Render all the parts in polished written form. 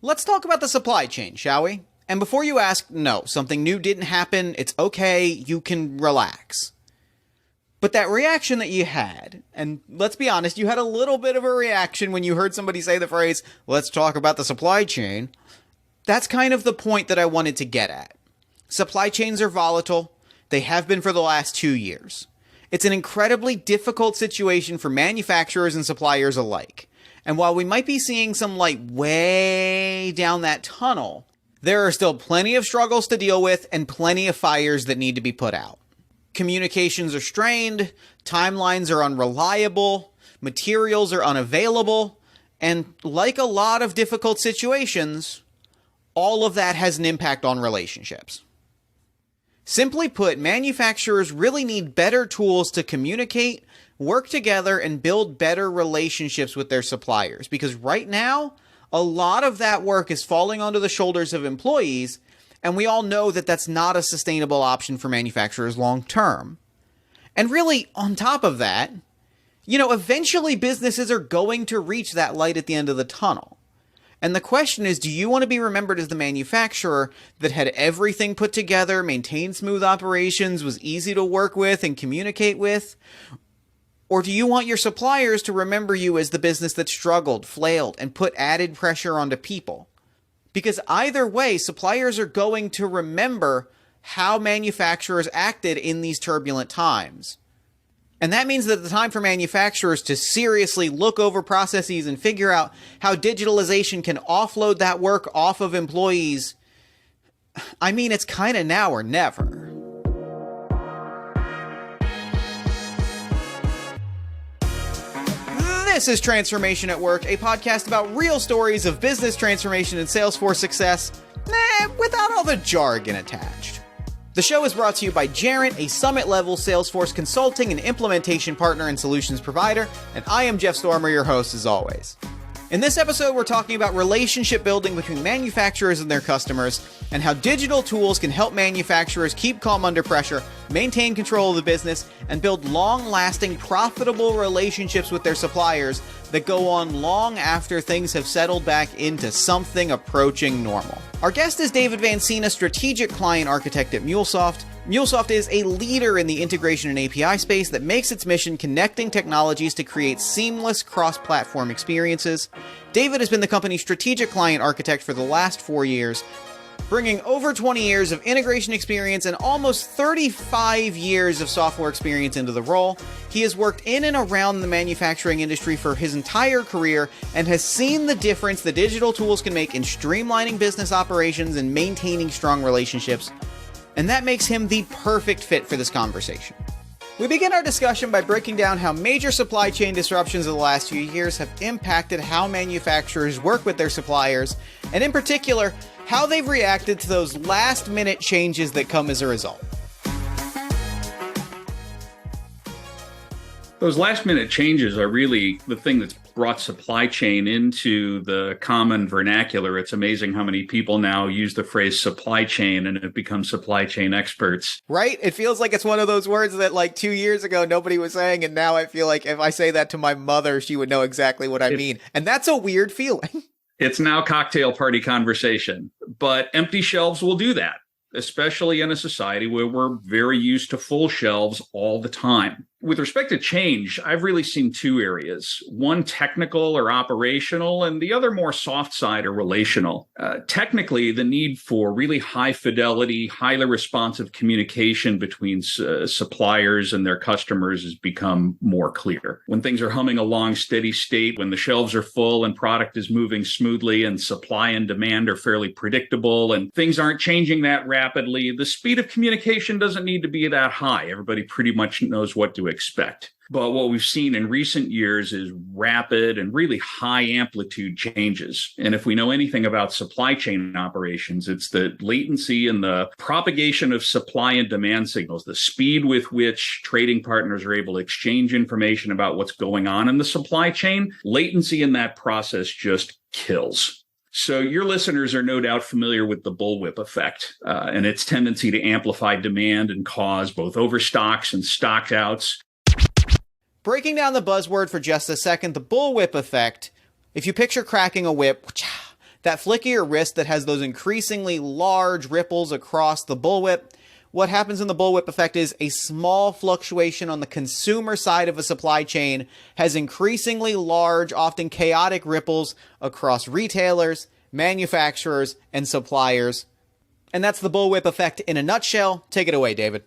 Let's talk about the supply chain, shall we? And before you ask, no, something new didn't happen, it's okay, you can relax. But that reaction that you had, and let's be honest, you had a little bit of a reaction when you heard somebody say the phrase, let's talk about the supply chain. That's kind of the point that I wanted to get at. Supply chains are volatile. They have been for the last 2 years. It's an incredibly difficult situation for manufacturers and suppliers alike. And while we might be seeing some light way down that tunnel, there are still plenty of struggles to deal with and plenty of fires that need to be put out. Communications are strained, timelines are unreliable, materials are unavailable, and like a lot of difficult situations, all of that has an impact on relationships. Simply put, manufacturers really need better tools to communicate, work together, and build better relationships with their suppliers. Because right now, a lot of that work is falling onto the shoulders of employees, and we all know that that's not a sustainable option for manufacturers long term. And really, on top of that, eventually businesses are going to reach that light at the end of the tunnel. And the question is, do you want to be remembered as the manufacturer that had everything put together, maintained smooth operations, was easy to work with and communicate with? Or do you want your suppliers to remember you as the business that struggled, flailed, and put added pressure onto people? Because either way, suppliers are going to remember how manufacturers acted in these turbulent times. And that means that the time for manufacturers to seriously look over processes and figure out how digitalization can offload that work off of employees, it's kind of now or never. This is Transformation at Work, a podcast about real stories of business transformation and Salesforce success, without all the jargon attached. The show is brought to you by Jarrett, a summit-level Salesforce consulting and implementation partner and solutions provider, and I am Jeff Stormer, your host as always. In this episode, we're talking about relationship building between manufacturers and their customers, and how digital tools can help manufacturers keep calm under pressure, maintain control of the business, and build long-lasting, profitable relationships with their suppliers that go on long after things have settled back into something approaching normal. Our guest is David Vancina, strategic client architect at MuleSoft. MuleSoft is a leader in the integration and API space that makes its mission connecting technologies to create seamless cross-platform experiences. David has been the company's strategic client architect for the last 4 years, bringing over 20 years of integration experience and almost 35 years of software experience into the role. He has worked in and around the manufacturing industry for his entire career and has seen the difference the digital tools can make in streamlining business operations and maintaining strong relationships. And that makes him the perfect fit for this conversation. We begin our discussion by breaking down how major supply chain disruptions of the last few years have impacted how manufacturers work with their suppliers, and in particular, how they've reacted to those last-minute changes that come as a result. Those last-minute changes are really the thing that's brought supply chain into the common vernacular. It's amazing how many people now use the phrase supply chain and have become supply chain experts. Right? It feels like it's one of those words that 2 years ago nobody was saying, and now I feel like if I say that to my mother, she would know exactly what I mean. And that's a weird feeling. It's now cocktail party conversation, but empty shelves will do that, especially in a society where we're very used to full shelves all the time. With respect to change, I've really seen two areas, one technical or operational, and the other more soft side or relational. Technically, the need for really high fidelity, highly responsive communication between suppliers and their customers has become more clear. When things are humming along steady state, when the shelves are full and product is moving smoothly and supply and demand are fairly predictable and things aren't changing that rapidly, the speed of communication doesn't need to be that high. Everybody pretty much knows what to expect. But what we've seen in recent years is rapid and really high amplitude changes. And if we know anything about supply chain operations, it's the latency and the propagation of supply and demand signals, the speed with which trading partners are able to exchange information about what's going on in the supply chain. Latency in that process just kills. So your listeners are no doubt familiar with the Bullwhip Effect and its tendency to amplify demand and cause both overstocks and stockouts. Breaking down the buzzword for just a second, the Bullwhip Effect, if you picture cracking a whip, That flick of your wrist that has those increasingly large ripples across the bullwhip. What happens in the bullwhip effect is a small fluctuation on the consumer side of a supply chain has increasingly large, often chaotic ripples across retailers, manufacturers, and suppliers. And that's the bullwhip effect in a nutshell. Take it away, David.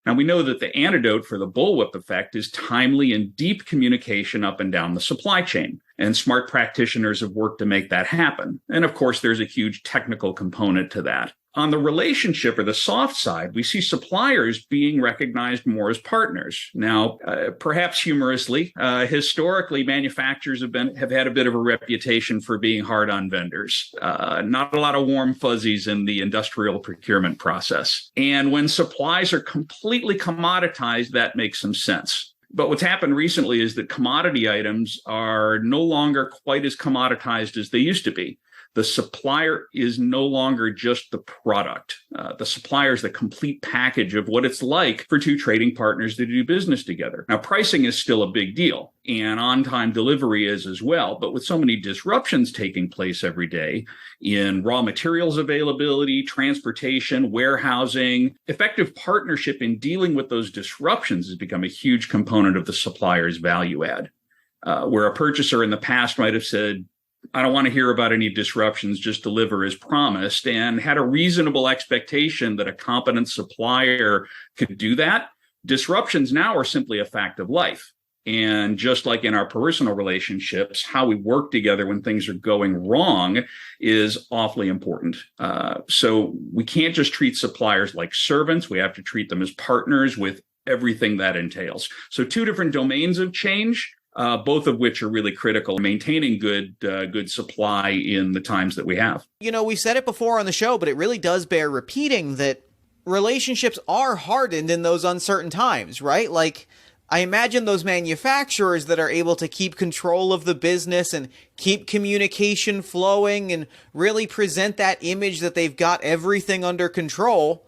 Now, we know that the antidote for the bullwhip effect is timely and deep communication up and down the supply chain. And smart practitioners have worked to make that happen. And of course, there's a huge technical component to that. On the relationship or the soft side, we see suppliers being recognized more as partners. Now, perhaps humorously, historically, manufacturers have had a bit of a reputation for being hard on vendors. Not a lot of warm fuzzies in the industrial procurement process. And when supplies are completely commoditized, that makes some sense. But what's happened recently is that commodity items are no longer quite as commoditized as they used to be. The supplier is no longer just the product. The supplier is the complete package of what it's like for two trading partners to do business together. Now, pricing is still a big deal, and on-time delivery is as well. But with so many disruptions taking place every day in raw materials availability, transportation, warehousing, effective partnership in dealing with those disruptions has become a huge component of the supplier's value add. Where a purchaser in the past might have said, I don't want to hear about any disruptions, just deliver as promised, and had a reasonable expectation that a competent supplier could do that. Disruptions now are simply a fact of life. And just like in our personal relationships, how we work together when things are going wrong is awfully important. So we can't just treat suppliers like servants. We have to treat them as partners with everything that entails. So two different domains of change, both of which are really critical in maintaining good supply in the times that we have. You know, we've said it before on the show, but it really does bear repeating that relationships are hardened in those uncertain times, right? Like, I imagine those manufacturers that are able to keep control of the business and keep communication flowing and really present that image that they've got everything under control.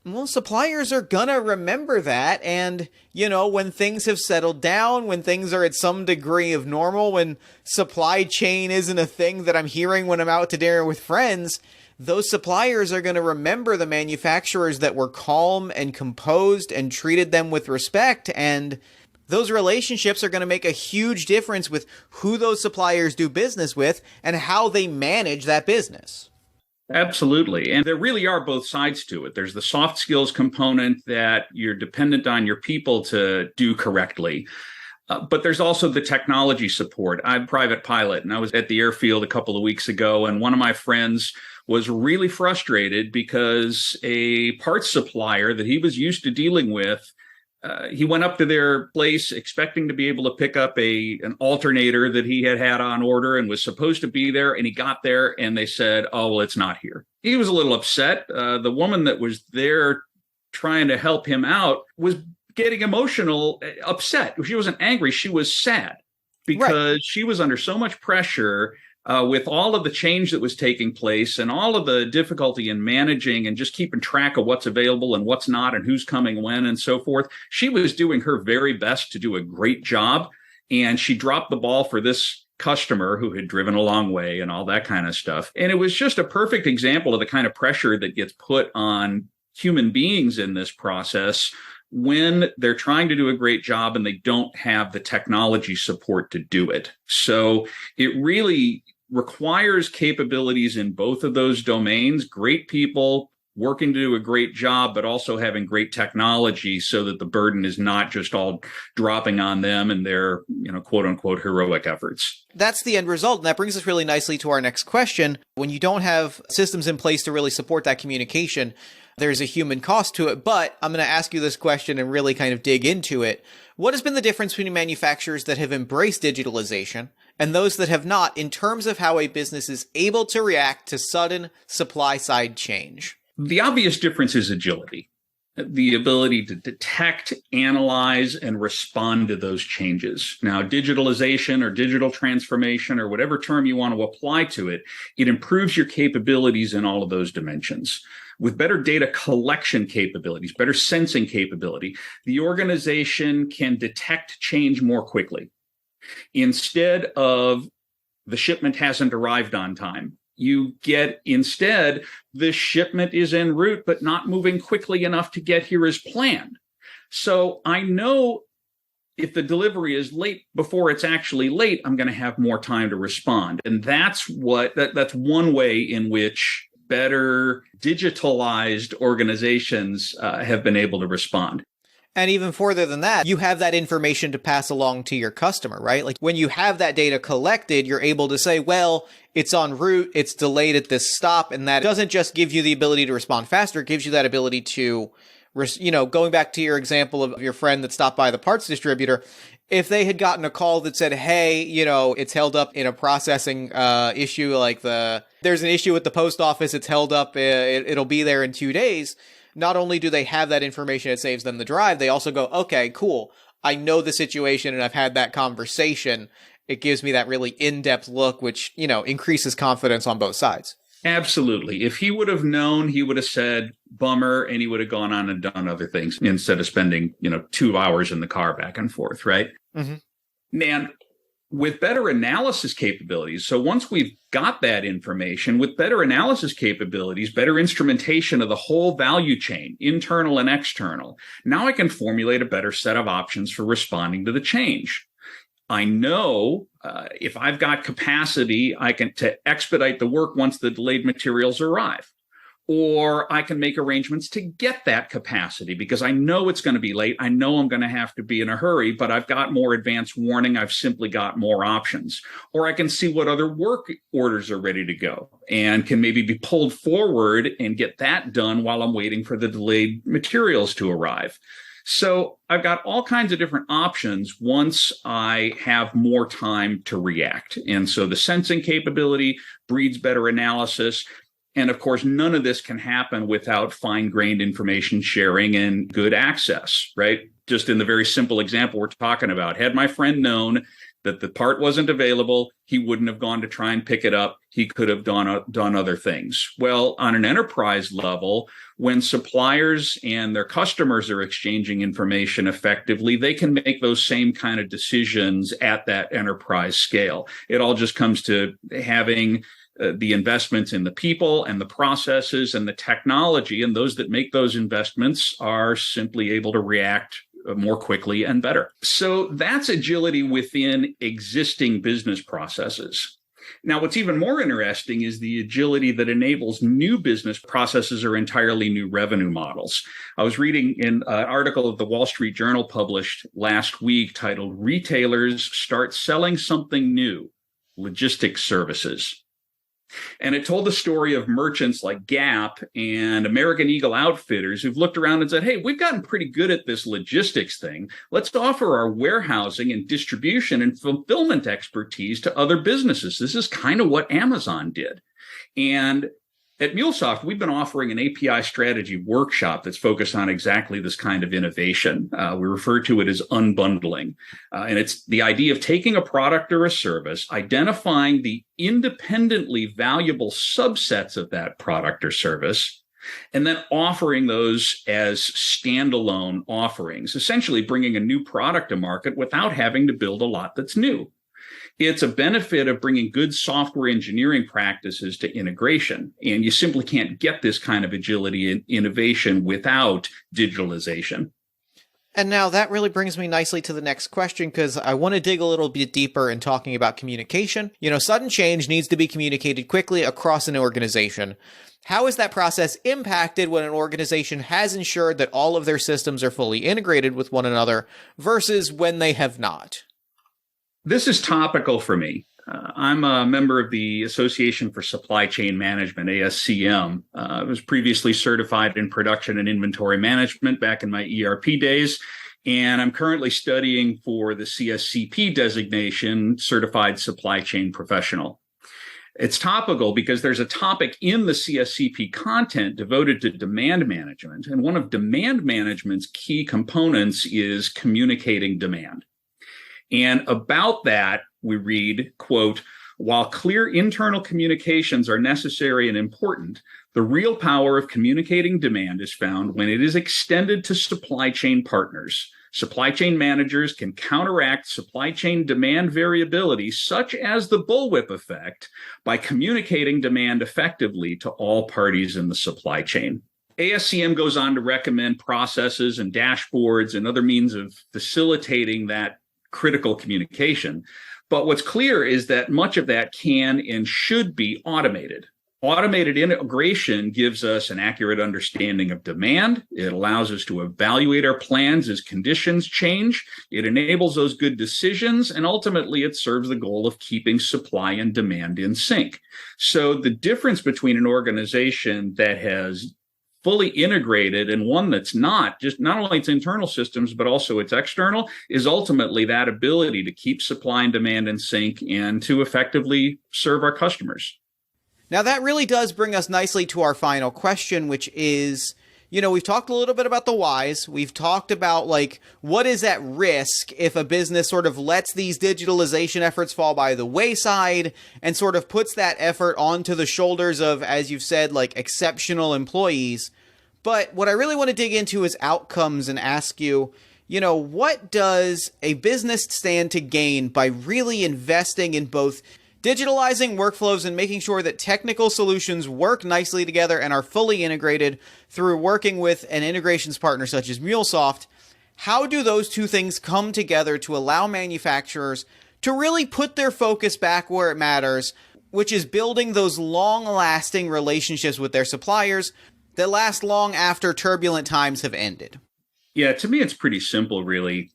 Well, suppliers are gonna remember that, and, you know, when things have settled down, when things are at some degree of normal, when supply chain isn't a thing that I'm hearing when I'm out to dinner with friends, those suppliers are gonna remember the manufacturers that were calm and composed and treated them with respect, and those relationships are gonna make a huge difference with who those suppliers do business with and how they manage that business. Absolutely. And there really are both sides to it. There's the soft skills component that you're dependent on your people to do correctly. But there's also the technology support. I'm a private pilot, and I was at the airfield a couple of weeks ago, and one of my friends was really frustrated because a parts supplier that he was used to dealing with, he went up to their place expecting to be able to pick up an alternator that he had on order and was supposed to be there. And he got there and they said, oh, well, it's not here. He was a little upset. The woman that was there trying to help him out was getting emotional, upset. She wasn't angry. She was sad because she was under so much pressure with all of the change that was taking place and all of the difficulty in managing and just keeping track of what's available and what's not and who's coming when and so forth. She was doing her very best to do a great job. And she dropped the ball for this customer who had driven a long way and all that kind of stuff. And it was just a perfect example of the kind of pressure that gets put on human beings in this process when they're trying to do a great job and they don't have the technology support to do it. So it really requires capabilities in both of those domains, great people working to do a great job, but also having great technology so that the burden is not just all dropping on them and their, quote unquote, heroic efforts. That's the end result. And that brings us really nicely to our next question. When you don't have systems in place to really support that communication, there's a human cost to it. But I'm going to ask you this question and really kind of dig into it. What has been the difference between manufacturers that have embraced digitalization and those that have not in terms of how a business is able to react to sudden supply side change? The obvious difference is agility, the ability to detect, analyze, and respond to those changes. Now, digitalization or digital transformation or whatever term you want to apply to it, it improves your capabilities in all of those dimensions. With better data collection capabilities, better sensing capability, the organization can detect change more quickly. Instead of the shipment hasn't arrived on time. You get instead, the shipment is en route, but not moving quickly enough to get here as planned. So I know if the delivery is late before it's actually late, I'm going to have more time to respond. And that's that's one way in which better digitalized organizations have been able to respond. And even further than that, you have that information to pass along to your customer, right? Like when you have that data collected, you're able to say, well, it's en route, it's delayed at this stop. And that doesn't just give you the ability to respond faster, it gives you that ability to, going back to your example of your friend that stopped by the parts distributor, if they had gotten a call that said, hey, it's held up in a processing issue, like there's an issue with the post office, it's held up, it'll be there in 2 days. Not only do they have that information, it saves them the drive, they also go, okay, cool, I know the situation and I've had that conversation. It gives me that really in-depth look, which, increases confidence on both sides. Absolutely. If he would have known, he would have said, bummer, and he would have gone on and done other things instead of spending, 2 hours in the car back and forth, right? Mm-hmm. And with better analysis capabilities, so once we've got that information, with better analysis capabilities, better instrumentation of the whole value chain, internal and external, now I can formulate a better set of options for responding to the change. I know if I've got capacity, I can to expedite the work once the delayed materials arrive. Or I can make arrangements to get that capacity because I know it's going to be late. I know I'm going to have to be in a hurry, but I've got more advance warning. I've simply got more options. Or I can see what other work orders are ready to go and can maybe be pulled forward and get that done while I'm waiting for the delayed materials to arrive. So I've got all kinds of different options once I have more time to react. And so the sensing capability breeds better analysis. And of course, none of this can happen without fine-grained information sharing and good access, right? Just in the very simple example we're talking about, had my friend known that the part wasn't available, he wouldn't have gone to try and pick it up. He could have done other things. Well, on an enterprise level, when suppliers and their customers are exchanging information effectively, they can make those same kind of decisions at that enterprise scale. It all just comes to having the investments in the people and the processes and the technology, and those that make those investments are simply able to react more quickly and better. So that's agility within existing business processes. Now, what's even more interesting is the agility that enables new business processes or entirely new revenue models. I was reading an article of the Wall Street Journal published last week titled "Retailers Start Selling Something New: Logistics Services." And it told the story of merchants like Gap and American Eagle Outfitters who've looked around and said, hey, we've gotten pretty good at this logistics thing. Let's offer our warehousing and distribution and fulfillment expertise to other businesses. This is kind of what Amazon did. And at MuleSoft, we've been offering an API strategy workshop that's focused on exactly this kind of innovation. We refer to it as unbundling. And it's the idea of taking a product or a service, identifying the independently valuable subsets of that product or service, and then offering those as standalone offerings, essentially bringing a new product to market without having to build a lot that's new. It's a benefit of bringing good software engineering practices to integration. And you simply can't get this kind of agility and innovation without digitalization. And now that really brings me nicely to the next question, because I want to dig a little bit deeper in talking about communication. Sudden change needs to be communicated quickly across an organization. How is that process impacted when an organization has ensured that all of their systems are fully integrated with one another versus when they have not? This is topical for me. I'm a member of the Association for Supply Chain Management, ASCM. I was previously certified in production and inventory management back in my ERP days, and I'm currently studying for the CSCP designation, Certified Supply Chain Professional. It's topical because there's a topic in the CSCP content devoted to demand management, and one of demand management's key components is communicating demand. And about that, we read, quote, while clear internal communications are necessary and important, the real power of communicating demand is found when it is extended to supply chain partners, Supply chain managers can counteract supply chain demand variability, such as the bullwhip effect, by communicating demand effectively to all parties in the supply chain. ASCM goes on to recommend processes and dashboards and other means of facilitating that critical communication. But what's clear is that much of that can and should be automated. Automated integration gives us an accurate understanding of demand. It allows us to evaluate our plans as conditions change. It enables those good decisions, and ultimately it serves the goal of keeping supply and demand in sync. So the difference between an organization that has fully integrated and one that's not, just not only its internal systems, but also its external, is ultimately that ability to keep supply and demand in sync and to effectively serve our customers. Now that really does bring us nicely to our final question, which is, we've talked a little bit about the whys. We've talked about what is at risk if a business sort of lets these digitalization efforts fall by the wayside and sort of puts that effort onto the shoulders of, as you've said, exceptional employees. But what I really want to dig into is outcomes and ask you, what does a business stand to gain by really investing in both digitalizing workflows and making sure that technical solutions work nicely together and are fully integrated through working with an integrations partner such as MuleSoft? How do those two things come together to allow manufacturers to really put their focus back where it matters, which is building those long-lasting relationships with their suppliers that last long after turbulent times have ended? Yeah, to me, it's pretty simple, really.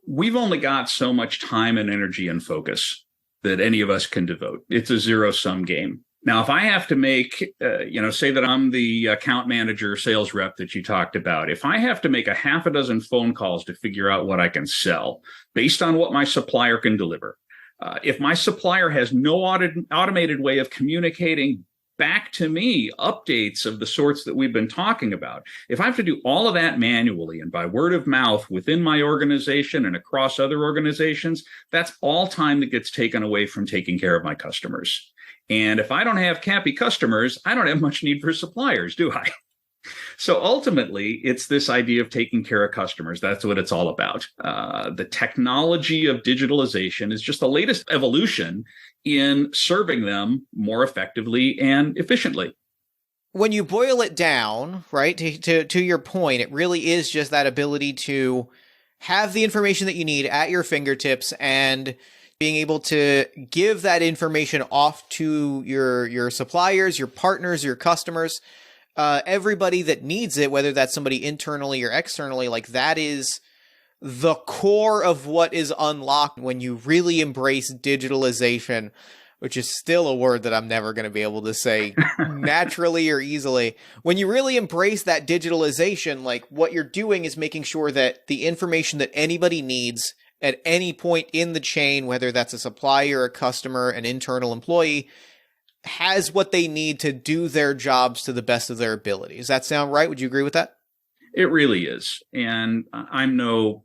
We've only got so much time and energy and focus that any of us can devote. It's a zero-sum game. Now, if I have to make, say that I'm the account manager, sales rep that you talked about, if I have to make a half a dozen phone calls to figure out what I can sell based on what my supplier can deliver, if my supplier has no automated way of communicating back to me updates of the sorts that we've been talking about, if I have to do all of that manually and by word of mouth within my organization and across other organizations, that's all time that gets taken away from taking care of my customers. And if I don't have happy customers, I don't have much need for suppliers, do I? So ultimately, it's this idea of taking care of customers. That's what it's all about. The technology of digitalization is just the latest evolution in serving them more effectively and efficiently. When you boil it down, right, to your point, it really is just that ability to have the information that you need at your fingertips and being able to give that information off to your suppliers, your partners, your customers, everybody that needs it, whether that's somebody internally or externally. That is the core of what is unlocked when you really embrace digitalization, which is still a word that I'm never going to be able to say naturally or easily. When you really embrace that digitalization, what you're doing is making sure that the information that anybody needs at any point in the chain, whether that's a supplier, a customer, an internal employee, has what they need to do their jobs to the best of their ability. Does that sound right? Would you agree with that? It really is. And I'm no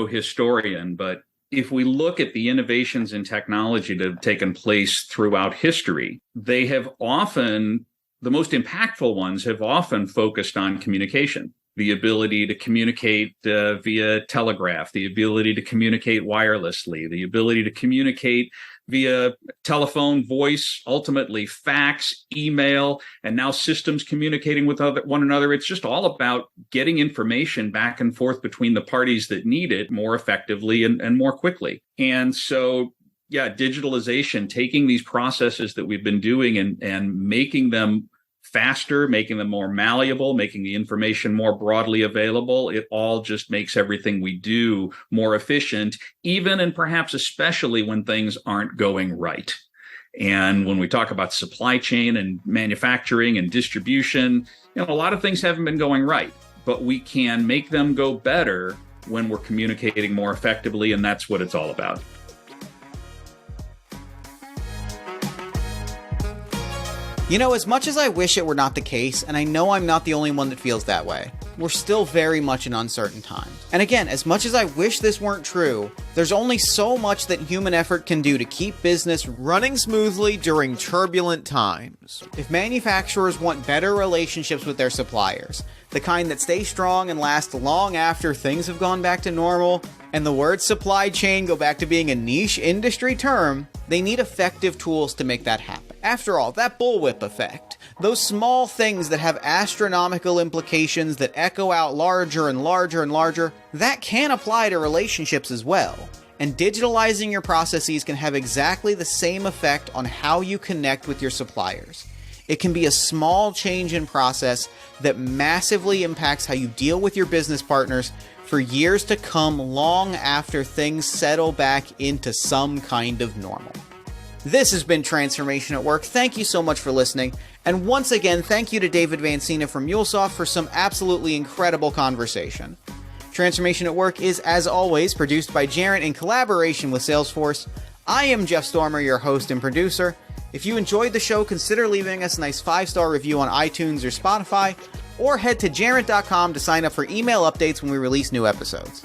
historian, but if we look at the innovations in technology that have taken place throughout history, they have often, the most impactful ones have often focused on communication. The ability to communicate via telegraph, the ability to communicate wirelessly, the ability to communicate via telephone, voice, ultimately fax, email, and now systems communicating with one another. It's just all about getting information back and forth between the parties that need it more effectively and more quickly. And so, yeah, digitalization, taking these processes that we've been doing and making them faster, making them more malleable, making the information more broadly available, it all just makes everything we do more efficient, even and perhaps especially when things aren't going right. And when we talk about supply chain and manufacturing and distribution, a lot of things haven't been going right, but we can make them go better when we're communicating more effectively, and that's what it's all about. As much as I wish it were not the case, and I know I'm not the only one that feels that way, we're still very much in uncertain times. And again, as much as I wish this weren't true, there's only so much that human effort can do to keep business running smoothly during turbulent times. If manufacturers want better relationships with their suppliers, the kind that stay strong and last long after things have gone back to normal, and the word supply chain go back to being a niche industry term, they need effective tools to make that happen. After all, that bullwhip effect, those small things that have astronomical implications that echo out larger and larger and larger, that can apply to relationships as well. And digitalizing your processes can have exactly the same effect on how you connect with your suppliers. It can be a small change in process that massively impacts how you deal with your business partners for years to come, long after things settle back into some kind of normal. This has been Transformation at Work. Thank you so much for listening. And once again, thank you to David Vancina from MuleSoft for some absolutely incredible conversation. Transformation at Work is, as always, produced by Jarrett in collaboration with Salesforce. I am Jeff Stormer, your host and producer. If you enjoyed the show, consider leaving us a nice 5-star review on iTunes or Spotify, or head to jarrett.com to sign up for email updates when we release new episodes.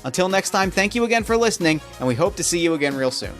Until next time, thank you again for listening, and we hope to see you again real soon.